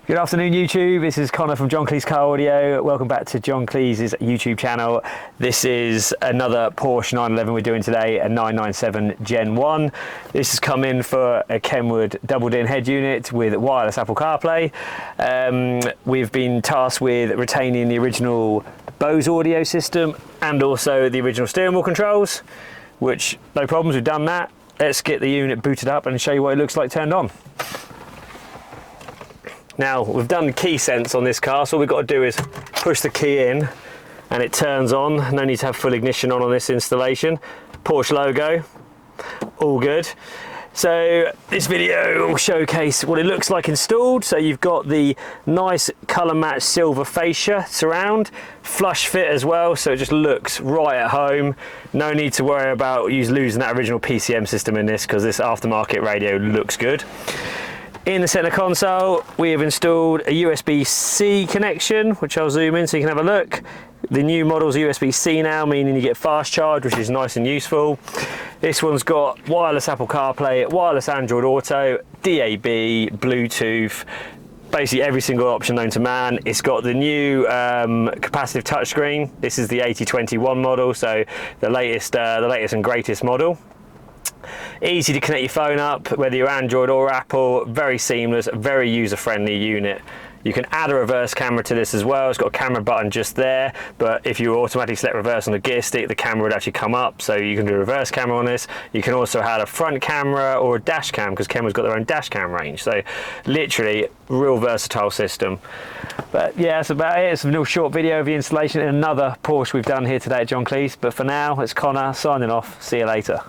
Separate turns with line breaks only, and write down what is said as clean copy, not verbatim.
Good afternoon YouTube, this is Connor from John Kleis Car Audio. Welcome back to John Kleis' YouTube channel. This is another Porsche 911 we're doing today, a 997 Gen 1. This has come in for a Kenwood double-din head unit with wireless Apple CarPlay. We've been tasked with retaining the original Bose audio system and also the original steering wheel controls, which no problems, we've done that. Let's get the unit booted up and show you what it looks like turned on. Now, we've done key sense on this car, so all we've got to do is push the key in and it turns on. No need to have full ignition on this installation. Porsche logo, all good. So this video will showcase what it looks like installed. So you've got the nice colour matched silver fascia surround, flush fit as well, so it just looks right at home. No need to worry about losing that original PCM system in this, because this aftermarket radio looks good. In the center console, we have installed a USB-C connection, which I'll zoom in so you can have a look. The new model's USB-C now, meaning you get fast charge, which is nice and useful. This one's got wireless Apple CarPlay, wireless Android Auto, DAB, Bluetooth, basically every single option known to man. It's got the new capacitive touchscreen. This is the 8021 model, so the latest and greatest model. Easy to connect your phone up, whether you're Android or Apple. Very seamless, very user-friendly unit. You can add a reverse camera to this as well. It's got a camera button just there, but if you automatically select reverse on the gear stick, the camera would actually come up, so you can do a reverse camera on this. You can also add a front camera or a dash cam, because Kenwood's got their own dash cam range. So literally, real versatile system. But yeah, that's about it. It's a little short video of the installation in another Porsche we've done here today at John Kleis. But for now, it's Connor signing off. See you later.